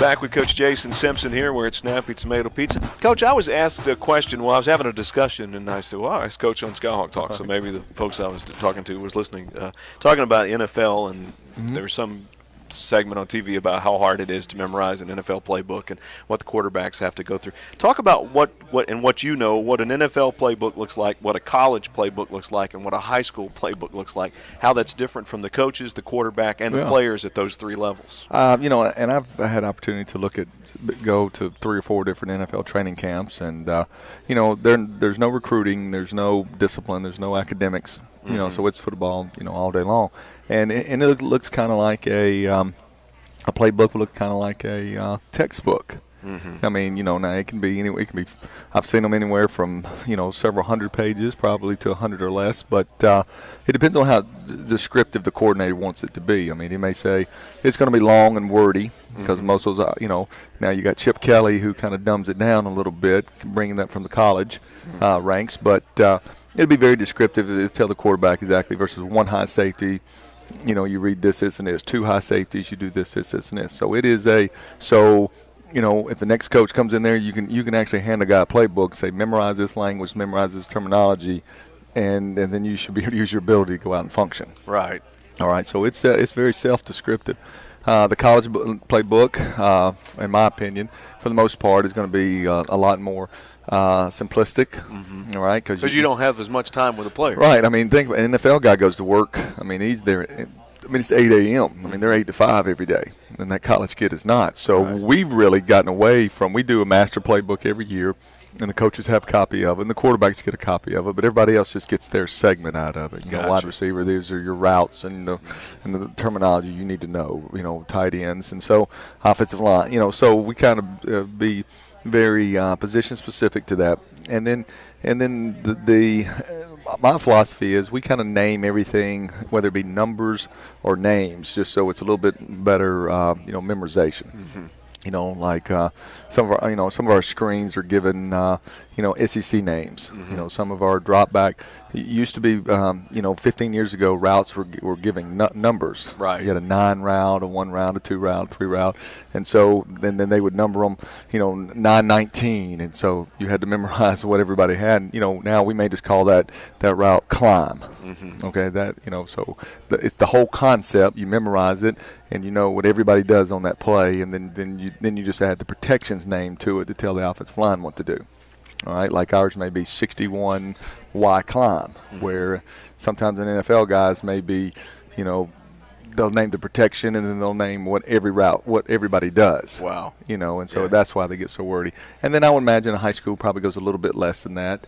Back with Coach Jason Simpson here. We're at Snappy Tomato Pizza. Coach, I was asked a question while I was having a discussion, and I said, well, I asked Coach on Skyhawk Talk, so maybe the folks I was talking to was listening. Talking about NFL, and there was some segment on TV about how hard it is to memorize an NFL playbook and what the quarterbacks have to go through. Talk about what you know, what an NFL playbook looks like, what a college playbook looks like, and what a high school playbook looks like, how that's different from the coaches, the quarterback, and the players at those three levels. You know, and I've had opportunity to go to 3 or 4 different NFL training camps, and, you know, there's no recruiting, there's no discipline, there's no academics, you know, so it's football, you know, all day long. And it looks kind of like a playbook will look kind of like a textbook. I mean, you know, now it can be anywhere. It can be. I've seen them anywhere from, you know, several hundred pages, probably to 100 or less. But it depends on how descriptive the coordinator wants it to be. I mean, he may say it's going to be long and wordy because most of those, you know, now you got Chip Kelly who kind of dumbs it down a little bit, bringing that from the college ranks. But it'll be very descriptive. It'll tell the quarterback exactly versus one high safety. You know, you read this, and this. 2 high safeties, you do this, and this. So it is you know, if the next coach comes in there, you can actually hand a guy a playbook, say memorize this language, memorize this terminology, and then you should be able to use your ability to go out and function. Right. All right. So it's very self-descriptive. The college playbook, in my opinion, for the most part, is going to be a lot more simplistic, all right? Because you don't have as much time with the player. Right. I mean, think about an NFL guy goes to work. I mean, he's there. I mean, it's 8 a.m. I mean, they're 8 to 5 every day, and that college kid is not. So we've really gotten away from – we do a master playbook every year, and the coaches have a copy of it, and the quarterbacks get a copy of it, but everybody else just gets their segment out of it. You know, wide receiver, these are your routes and the terminology you need to know, you know, tight ends. And so offensive line, you know, so we kind of be very position specific to that. And then my philosophy is we kind of name everything, whether it be numbers or names, just so it's a little bit better, you know, memorization. You know, like some of our screens are given, you know, SEC names. You know, some of our drop back used to be, you know, 15 years ago, routes were giving numbers. Right. You had a 9 route, a 1 route, a 2 route, 3 route, and so then they would number them, you know, 919, and so you had to memorize what everybody had. You know, now we may just call that route climb. Okay, that, you know, so it's the whole concept. You memorize it, and you know what everybody does on that play, and then you just add the protections name to it to tell the offensive line what to do. All right, like ours may be 61 Y climb, where sometimes an NFL guys may be, you know, they'll name the protection and then they'll name what everybody does. Wow. You know, and so that's why they get so wordy. And then I would imagine a high school probably goes a little bit less than that,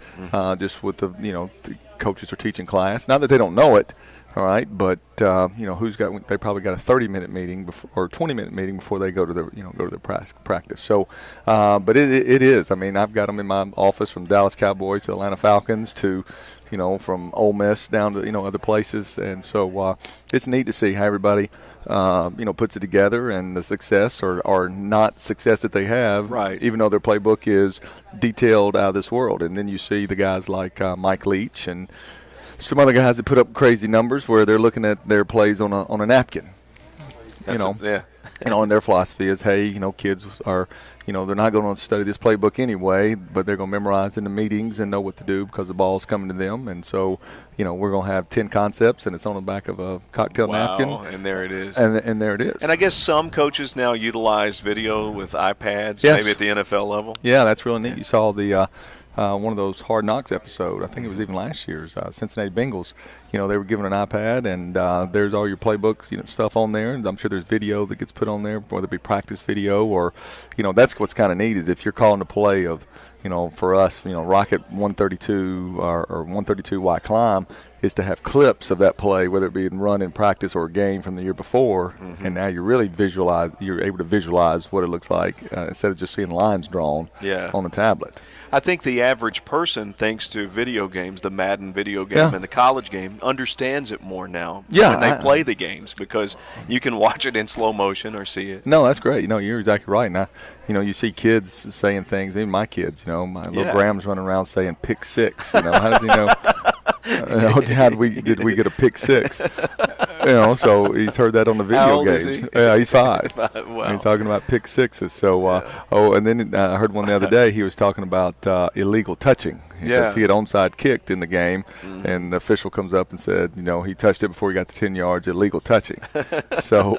just with the, you know, the coaches are teaching class. Not that they don't know it. All right, but you know, they probably got a 30-minute meeting or 20-minute meeting before they go to their practice. So, but it is. I mean, I've got them in my office from Dallas Cowboys to Atlanta Falcons to, you know, from Ole Miss down to, you know, other places, and so it's neat to see how everybody you know, puts it together and the success or not success that they have. Right. Even though their playbook is detailed out of this world, and then you see the guys like Mike Leach and some other guys that put up crazy numbers where they're looking at their plays on a napkin. You know, and their philosophy is, hey, you know, kids are, you know, they're not going to study this playbook anyway, but they're going to memorize in the meetings and know what to do because the ball's coming to them. And so, you know, we're going to have 10 concepts, and it's on the back of a cocktail napkin. And there it is. And there it is. And I guess some coaches now utilize video with iPads, yes. maybe at the NFL level. Yeah, that's really neat. You saw the one of those Hard Knocks episode. I think it was even last year's Cincinnati Bengals. You know, they were given an iPad, and there's all your playbooks, you know, stuff on there. And I'm sure there's video that gets put on there, whether it be practice video or, you know, that's what's kind of neat is if you're calling a play of, you know, for us, you know, Rocket 132 or 132 Y climb is to have clips of that play, whether it be run in practice or a game from the year before, and now you're able to visualize what it looks like instead of just seeing lines drawn on the tablet. I think the average person, thanks to video games, the Madden video game and the college game, understands it more now when they play the games because you can watch it in slow motion or see it. No, that's great. You know, you're exactly right. Now, you know, you see kids saying things, even my kids, you know, my little Graham's running around saying pick six. You know, how does he know? How did we get a pick six? So he's heard that on the How video old is games. he? Yeah, he's 5. Wow. And he's talking about pick sixes. So, and then I heard one the other day. He was talking about illegal touching. Because he had onside kicked in the game, and the official comes up and said, he touched it before he got to 10 yards, illegal touching. So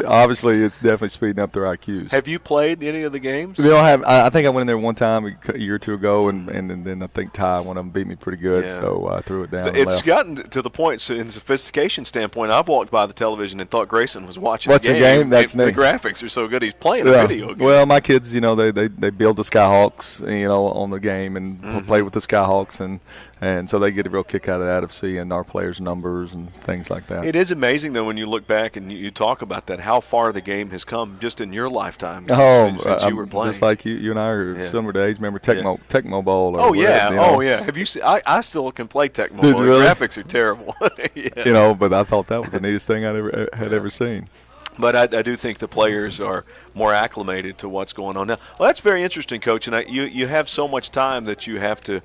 obviously it's definitely speeding up their IQs. Have you played any of the games? I think I went in there one time a year or two ago, and then I think Ty, one of them, beat me pretty good, so I threw it down. It's gotten to the point, so in sophistication standpoint, I've walked by the television and thought Grayson was watching the game. That's the graphics are so good, he's playing a video game. Well, my kids, they build the Skyhawks, on the game and play with the Skyhawks, and so they get a real kick out of that, of seeing our players' numbers and things like that. It is amazing, though, when you look back and you talk about that, how far the game has come just in your lifetime since you were playing. Just like you and I are similar days. Remember Tecmo Bowl? Or whatever, Have you seen? I still can play Tecmo Bowl. Really? The graphics are terrible. But I thought that was the neatest thing I had ever seen. But I do think the players are more acclimated to what's going on now. Well, that's very interesting, Coach. And you have so much time that you have to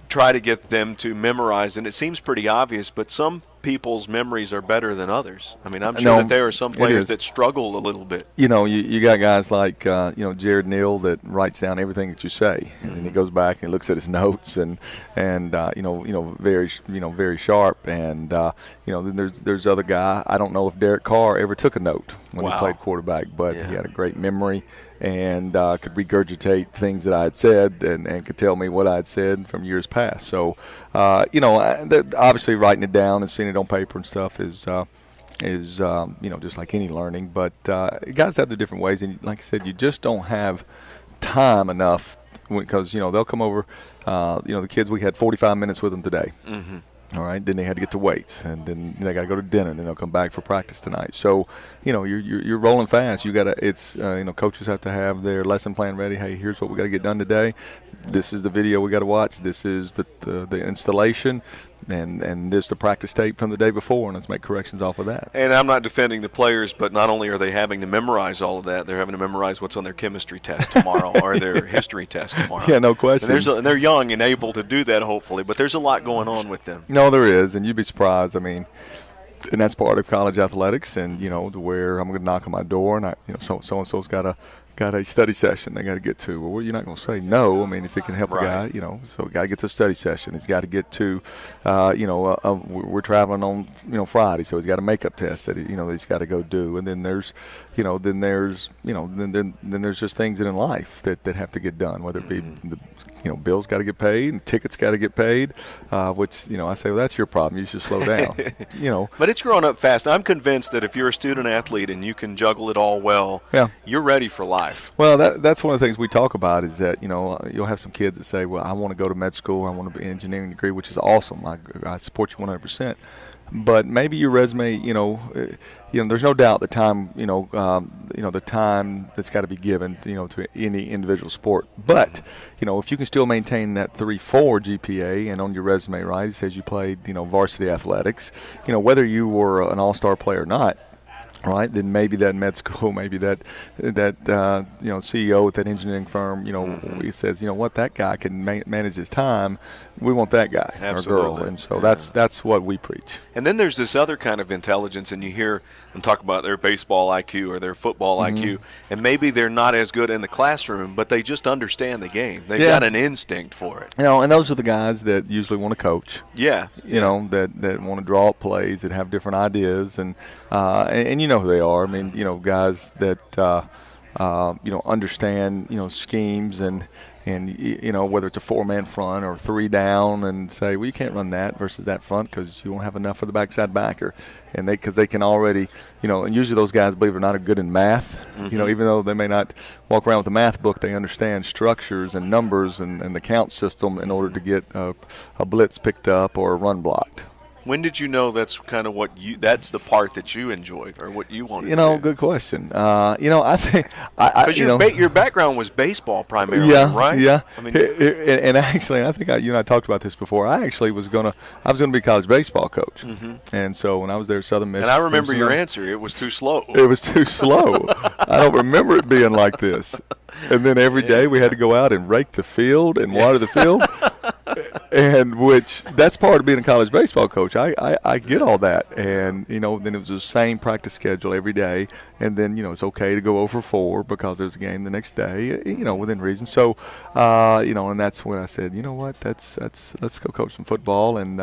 try to get them to memorize, and it seems pretty obvious, but some people's memories are better than others. I mean, I'm sure that there are some players that struggle a little bit. You got guys like Jared Neal that writes down everything that you say, and then he goes back and looks at his notes and very sharp. And then there's other guy. I don't know if Derek Carr ever took a note when he played quarterback, but he had a great memory and could regurgitate things that I had said and could tell me what I had said from years past. So, obviously writing it down and seeing it on paper and stuff is just like any learning. But guys have the different ways, and like I said, you just don't have time enough because they'll come over. The kids, we had 45 minutes with them today. Mm-hmm. All right, then they had to get to weights, and then they got to go to dinner, and then they'll come back for practice tonight. So, you're rolling fast. You got to. It's coaches have to have their lesson plan ready. Hey, here's what we got to get done today. This is the video we got to watch. This is the installation, and this is the practice tape from the day before, and let's make corrections off of that. And I'm not defending the players, but not only are they having to memorize all of that, they're having to memorize what's on their chemistry test tomorrow or their history test tomorrow. Yeah, no question. And they're young and able to do that, hopefully, but there's a lot going on with them. No, there is, and you'd be surprised. I mean, and that's part of college athletics, and to where I'm going to knock on my door, and so and so's got a study session they got to get to. Well, you're not going to say no. I mean, if it can help a guy, so got to get to a study session. He's got to get to, we're traveling on, Friday, so he's got a makeup test that he's got to go do. And then there's, then there's just things in life that have to get done, whether it be bills got to get paid and tickets got to get paid, which I say, well, that's your problem. You should slow down. But it's growing up fast. I'm convinced that if you're a student athlete and you can juggle it all well, you're ready for life. Well, that's one of the things we talk about is that you'll have some kids that say, well, I want to go to med school, I want to be an engineering degree, which is awesome. I support you 100%. But maybe your resume, there's no doubt the time, the time that's got to be given, to any individual sport. But, if you can still maintain that 3.4 GPA and on your resume, right, it says you played, varsity athletics, whether you were an all-star player or not, right, then maybe that med school, maybe that CEO at that engineering firm, he says, what, that guy can manage his time. We want that guy or girl, and so that's what we preach. And then there's this other kind of intelligence, and you hear them talk about their baseball IQ or their football IQ, and maybe they're not as good in the classroom, but they just understand the game. They've got an instinct for it. And those are the guys that usually want to coach. Yeah. That want to draw up plays, that have different ideas, and you know who they are. I mean, guys that understand schemes and whether it's a 4-man front or 3 down, and say, well, you can't run that versus that front because you won't have enough for the backside backer, and because they can already, and usually those guys, believe it or not, are good in math. Even though they may not walk around with a math book, they understand structures and numbers and the count system in order to get a blitz picked up or a run blocked. When did you know that's kind of that's the part that you enjoyed or what you wanted to do? Good question. I think because your background was baseball primarily, right? Yeah. I mean, and actually, I think you and I talked about this before. I actually was gonna be a college baseball coach, and so when I was there at Southern Miss, and I remember your answer. It was too slow. It was too slow. I don't remember it being like this. And then every day we had to go out and rake the field and water the field. and which that's part of being a college baseball coach. I get all that, and then it was the same practice schedule every day, and then it's okay to go over 4 because there's a game the next day, within reason. So, and that's when I said, you know what, let's go coach some football, and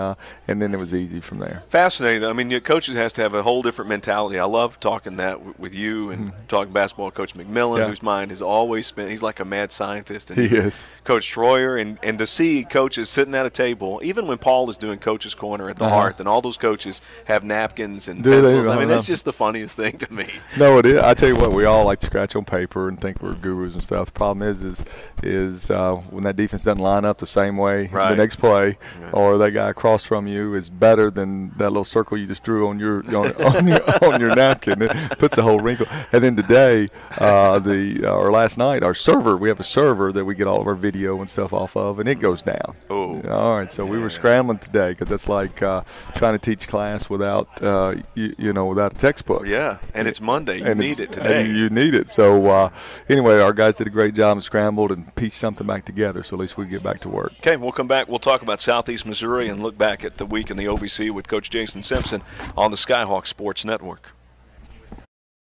then it was easy from there. Fascinating. I mean, your coaches has to have a whole different mentality. I love talking that with you and talking basketball. Coach McMillan, whose mind has always been, he's like a mad scientist. And he is. Coach Troyer, and to see coaches sitting at a table, even when Paul is doing Coach's Corner at the Hearth, and all those coaches have napkins and pencils. I mean, that's just the funniest thing to me. No, it is. I tell you what, we all like to scratch on paper and think we're gurus and stuff. The problem is when that defense doesn't line up the same way the next play, or that guy across from you is better than that little circle you just drew on your on your napkin. It puts a whole wrinkle. And then today, or last night, our server, we have a server that we get all of our video and stuff off of, and it goes down. Oh. All right, so we were scrambling today because that's like trying to teach class without without a textbook. Yeah, and it's Monday. You need it today. You need it. So anyway, our guys did a great job and scrambled and pieced something back together. So at least we get back to work. Okay, we'll come back. We'll talk about Southeast Missouri and look back at the week in the OVC with Coach Jason Simpson on the Skyhawk Sports Network.